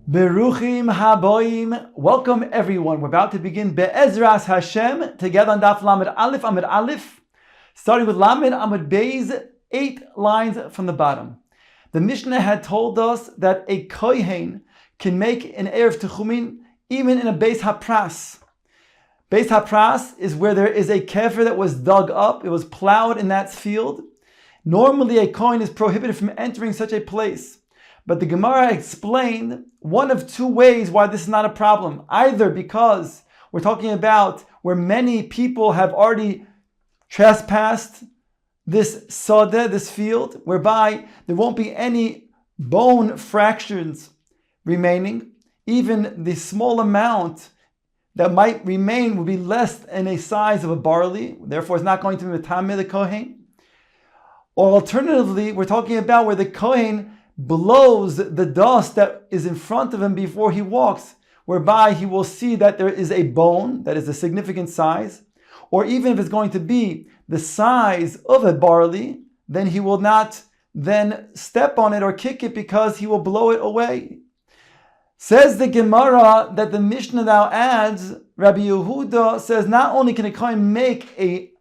Beruchim haboim. Welcome everyone. We're about to begin Be'ezras Hashem together on Daf Lamed Aleph, Amud Aleph, starting with Lamed Amud Beis, 8 lines from the bottom. The Mishnah had told us that a kohen can make an erev techumin even in a Beis Hapras. Beis Hapras is where there is a kever that was dug up, it was plowed in that field. Normally a kohen is prohibited from entering such a place. But the Gemara explained one of two ways why this is not a problem. Either because we're talking about where many people have already trespassed this sadeh, this field, whereby there won't be any bone fractures remaining. Even the small amount that might remain will be less than a size of a barley. Therefore, it's not going to be metameh the kohen. Or alternatively, we're talking about where the kohen blows the dust that is in front of him before he walks, whereby he will see that there is a bone that is a significant size, or even if it's going to be the size of a barley, then he will not then step on it or kick it because he will blow it away. Says the Gemara that the Mishnah now adds, Rabbi Yehuda says not only can a kohen make a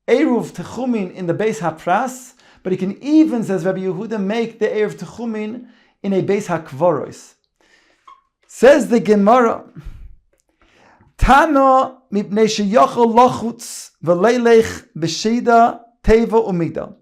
eruv techumin in the Beis Hapras, but he can even, says Rabbi Yehuda, make the erev techumin in a Beis Hakvaros. Says the Gemara, Tana mipnei sheyachol lachutz v'leilech b'shida teva umida.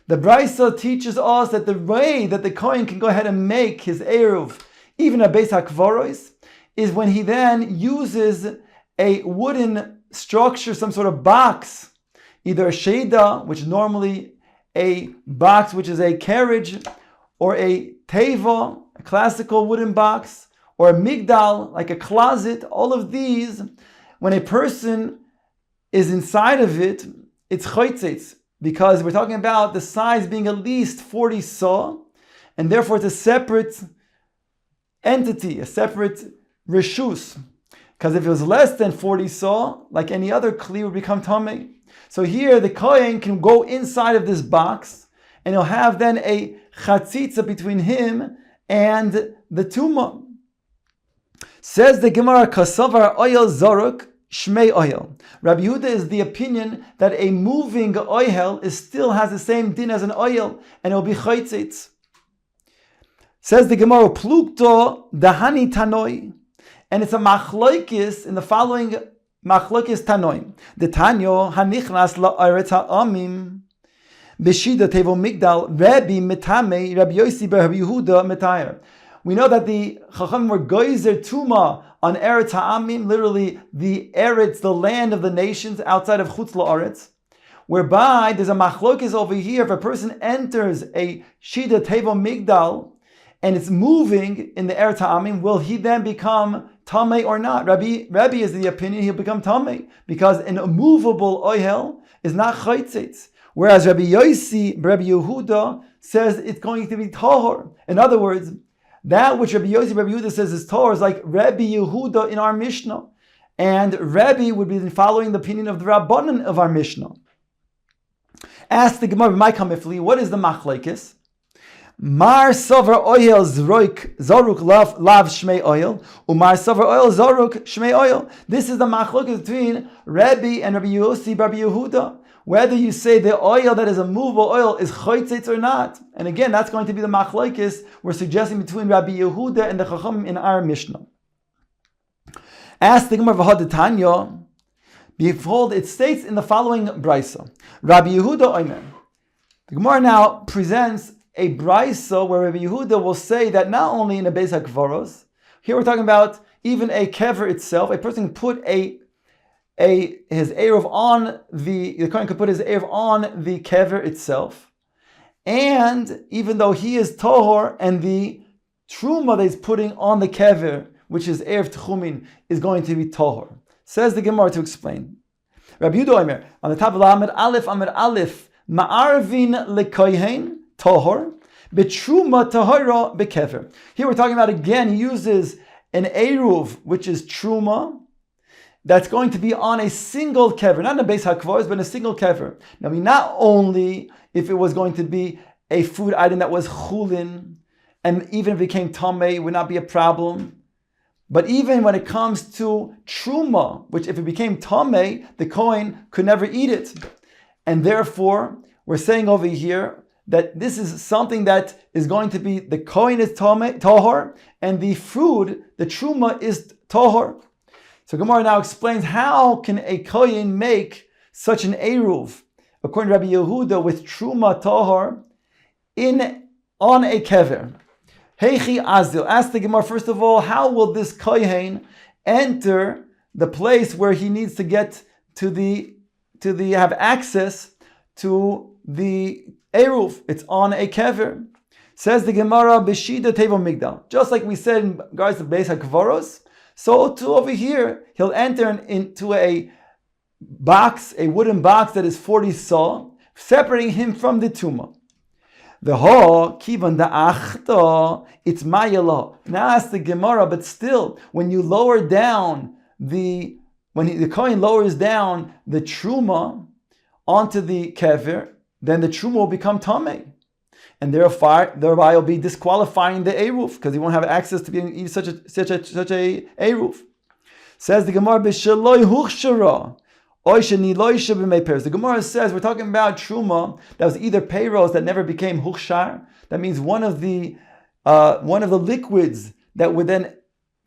The Brisa teaches us that the way that the kohen can go ahead and make his eruv, even a Beis Hakvaros, is when he then uses a wooden structure, some sort of box, either a sheda, which normally a box which is a carriage, or a teva, a classical wooden box, or a migdal, like a closet. All of these, when a person is inside of it, it's chaytzitz, because we're talking about the size being at least 40 saw, and therefore it's a separate entity, a separate reshus. Because if it was less than 40 saw, like any other kli, would become tamei. So here the kohen can go inside of this box and he'll have then a chatzitza between him and the tumah. Says the Gemara, Kasavar oil zoruk shmei oil. Rabbi Yehuda is the opinion that a moving oil still has the same din as an oil and it will be chaytzitz. Says the Gemara, plukto dahani tanoi. And it's a machloikis in the following machlokes tanoim. The tanyo hanichnas la'aretz ha'amim b'shida tevo migdal Rabbi metame Rabbi Yosi bar Rabbi Yehuda metayer. We know that the Chacham were geyser tuma on Eretz ha'amim, literally the Eretz, the land of the nations outside of Chutz la'aretz, whereby there's a machlokes over here. If a person enters a shida tevo migdal and it's moving in the Eretz ha'amim, will he then become tamei or not? Rabbi is the opinion he'll become tamei, because an immovable oil is not chaytzitz. Whereas Rabbi Yosi, Rabbi Yehuda says it's going to be tahor. In other words, that which Rabbi Yosi, Rabbi Yehuda says is tahor is like Rabbi Yehuda in our Mishnah. And Rabbi would be following the opinion of the Rabbanan of our Mishnah. Ask the Gemara, what is the machlekes? Mar sover oil zoruk lav shmei oil, umar sover oil zoruk shmei oil. This is the machlokes between Rabbi and Rabbi Yosi, Rabbi Yehuda, whether you say the oil that is a movable oil is chaytzitz or not. And again, that's going to be the machlokes we're suggesting between Rabbi Yehuda and the Chacham in our Mishnah. Ask the Gemara v'had Tanya. Behold, it states in the following brisa, Rabbi Yehuda omer. The Gemara now presents a brisa where Rabbi Yehuda will say that not only in a Beis HaKvaros, here we're talking about even a kever itself, a person can put his eruv on the kohen could put his eruv on the kever itself, and even though he is tohor and the truma that he's putting on the kever, which is eruv techumin, is going to be tohor. Says the Gemara to explain. Rabbi Yehuda Omer, on the top of Amud Aleph, ma'arvin lekohen tahor, betruma tahora bekever. Here we're talking about, again, he uses an eruv, which is truma, that's going to be on a single kever, not in a Beis HaKvaros, but in a single kever. Now, not only if it was going to be a food item that was chulin, and even if it became tamei, it would not be a problem. But even when it comes to truma, which if it became tamei, the kohen could never eat it. And therefore, we're saying over here that this is something that is going to be, the kohen is tahor, and the food, the truma, is tahor. So Gemara now explains how can a kohen make such an eruv, according to Rabbi Yehuda, with truma tahor on a kever. Heichi azil. Ask the Gemara first of all, how will this kohen enter the place where he needs to get to have access to the eruv? It's on a kever. Says the Gemara, b'shida tevo migdal. Just like we said in regards to Beis HaKvaros, so too over here, he'll enter into a box, a wooden box that is 40 saw, separating him from the tumah. The ho kivan da achta, it's mayala. Now ask the Gemara, but still, when you lower down the kohen lowers down the truma onto the kever, then the truma will become tamei, and thereby will be disqualifying the eruv because he won't have access to being such a eruv. Says the Gemara, b'shaloi huchshara. The Gemara says we're talking about truma that was either peiros that never became hukshar. That means one of the liquids that would then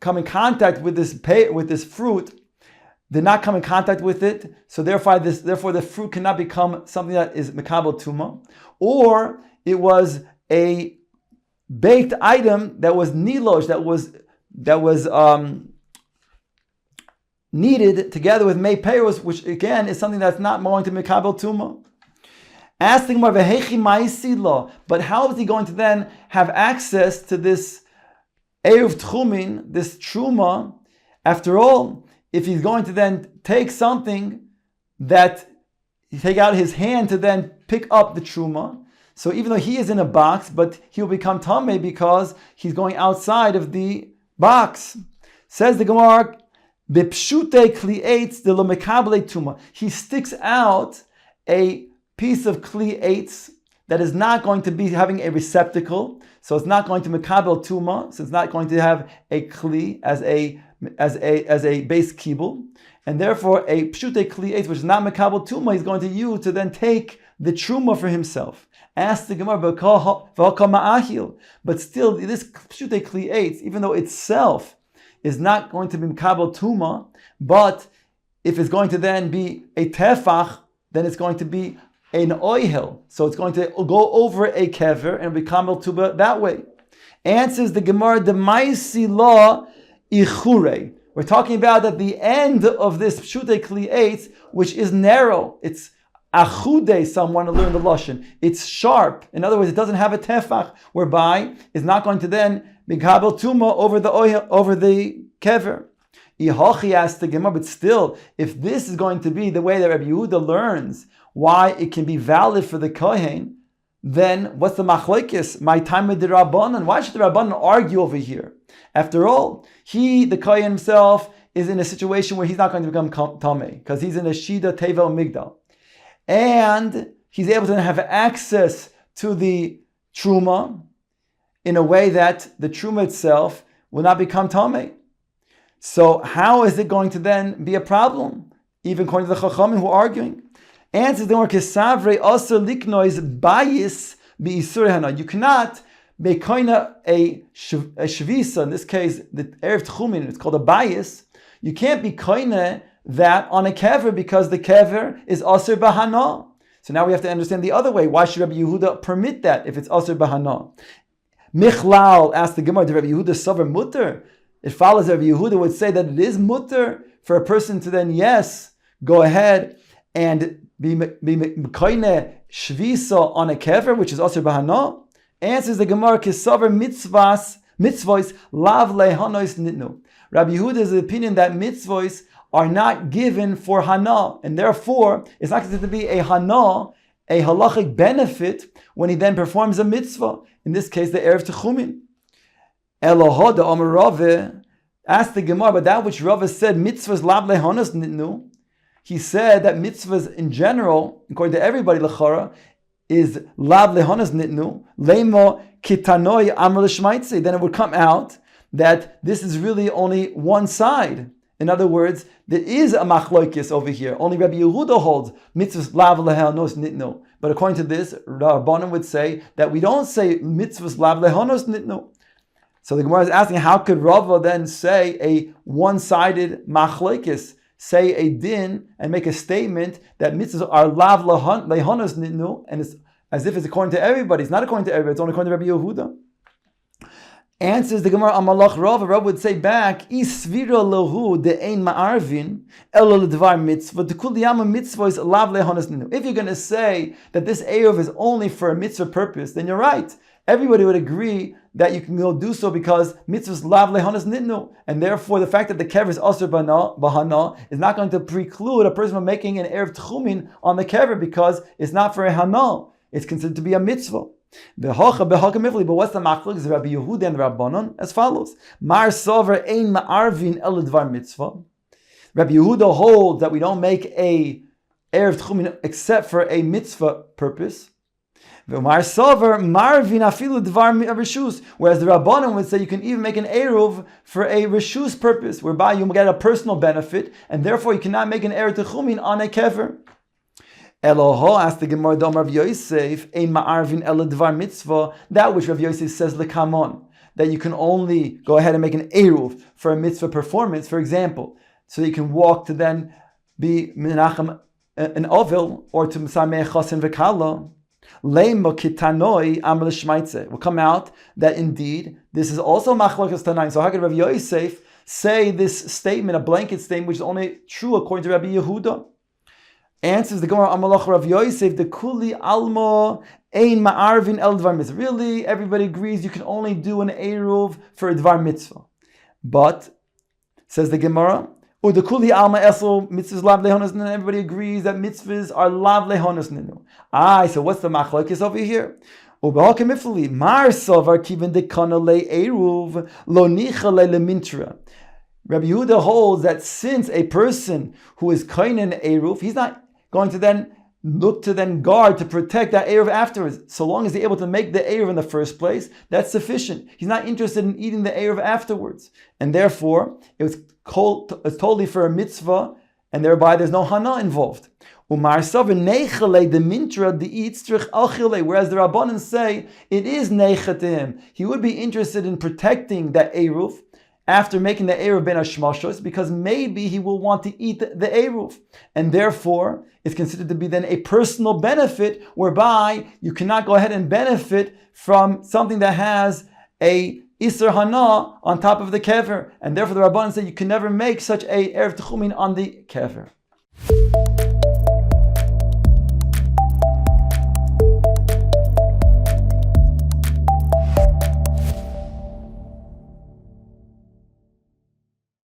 come in contact with this fruit did not come in contact with it. So therefore the fruit cannot become something that is mekabel tuma, or it was a baked item that was nilosh, that was needed together with mei peiros, which again is something that's not going to mekabel tuma. Asking more vehechi ma'isila, but how is he going to then have access to this eruv tchumin, this truma? After all, if he's going to then take something that take out his hand to then pick up the truma, so even though he is in a box, but he'll become tamei because he's going outside of the box. Says the Gemara, he sticks out a piece of kli eitz that is not going to be having a receptacle, so it's not going to mekabel tuma, so it's not going to have a kli as a base kibul, and therefore a pshute kli eitz which is not mekabel tuma, he's going to use to then take the truma for himself. Ask the Gemara, but still this pshute kli eitz, even though itself is not going to be mekabel tuma, but if it's going to then be a tefach, then it's going to be an oihel. So it's going to go over a kever and become tuma that way. Answers the Gemara, the maisi law ichure. We're talking about at the end of this pshute kli eitz, which is narrow. It's achude, some want to learn the lashon. It's sharp. In other words, it doesn't have a tefach, whereby it's not going to then mekabel tuma over the kever. Ihochi asked the Gemara, but still, if this is going to be the way that Rabbi Yehuda learns why it can be valid for the kohen, then what's the machlokes? My time with the Rabbanan. Why should the Rabbanan argue over here? After all, the kohen himself is in a situation where he's not going to become tamei because he's in a shida teva migdal, and he's able to have access to the truma in a way that the truma itself will not become tamei. So how is it going to then be a problem? Even according to the Chachamim who are arguing. Answers the word Kesavre also liknois bayis bi'isur hana. You cannot make a shvisa, in this case the erev tchumin, it's called a bayis. You can't be koine that on a kever because the kever is asur bahana. So now we have to understand the other way. Why should Rabbi Yehuda permit that if it's asur bahana? Michlal asked the Gemara, did Rabbi Yehuda suffer mutter? It follows that Rabbi Yehuda would say that it is mutter for a person to then, yes, go ahead and be koine shvisa on a kever, which is asur bahana. Answers the Gemara, kisaver mitzvos lav lehanois nitnu. Rabbi Yehuda is the opinion that mitzvos are not given for hana, and therefore it's not considered to be a hana, a halachic benefit when he then performs a mitzvah. In this case, the erev techumin. Elohoda Amar Rave asked the Gemara, but that which Rave said, mitzvahs lav lehanos nitnu, he said that mitzvahs in general, according to everybody, lechara, is lav lehonas nitnu, lemo kitanoi amr l'shmaitze, then it would come out that this is really only one side. In other words, there is a machloikis over here. Only Rabbi Yehuda holds mitzvahs lav lehonos nitnu. But according to this, Rabbanan would say that we don't say mitzvahs lav lehonos nitnu. So the Gemara is asking, how could Rava then say a one-sided machlekes, say a din, and make a statement that mitzvahs are lav lehonos nitnu, and it's as if it's according to everybody. It's not according to everybody, it's only according to Rabbi Yehuda. Answers the Gemara Amalach Rava. Rava would say back, Isvira lehu de'ein ma'arvin elo ledvar mitzvah dekul yama mitzvah is lav lehonos nitnu. If you're going to say that this eruv is only for a mitzvah purpose, then you're right. Everybody would agree that you can go do so because mitzvahs lav lehonas nitnu, and therefore the fact that the kever is asur bahana is not going to preclude a person from making an erev tchumin on the kever because it's not for a hana; it's considered to be a mitzvah. But what's the machlok is Rabbi Yehuda and Rabbanon as follows: Mar sover ein ma'arvin el dvar mitzvah. Rabbi Yehuda holds that we don't make a erev tchumin except for a mitzvah purpose. Whereas the Rabbanan would say you can even make an eruv for a reshus purpose, whereby you get a personal benefit, and therefore you cannot make an eruv techumin on a kever. Eloho asked the Gemara Dom Rav Yosef, ein ma'arvin el dvar mitzvah, that which Rav Yosef says lekamon, that you can only go ahead and make an eruv for a mitzvah performance, for example, so that you can walk to then be menachem an ovil or to misameh chasen v'kala. Will come out that indeed this is also machlokas tanaim. So how could Rabbi Yosef say this statement, a blanket statement, which is only true according to Rabbi Yehuda? Answers the Gemara Amalach Rav Yosef, the kuli almo ein ma'arvin el dvar mitzvah. Really, everybody agrees you can only do an eruv for a dvar mitzvah. But says the Gemara, Udekuli alma esel mitzvahs lav lehonas ninu. Everybody agrees that mitzvahs are lav lehonas ninu. So what's the machlokes over here? Ubehakemifli mar savar kiven dekana le eruv lo nicha le lemintra. Rabbi Yehuda holds that since a person who is kainen eruv, he's not going to then look to then guard to protect that eruv afterwards. So long as he's able to make the eruv in the first place, that's sufficient. He's not interested in eating the eruv afterwards, and therefore it's totally for a mitzvah, and thereby there's no hana involved. Whereas the Rabbanan say it is neicha to him. He would be interested in protecting that eruv after making the eruv ben hashmashos, because maybe he will want to eat the eruv, and therefore it's considered to be then a personal benefit, whereby you cannot go ahead and benefit from something that has a Isser Hana on top of the kever, and therefore the Rabbanan said you can never make such a erev techumin on the kever.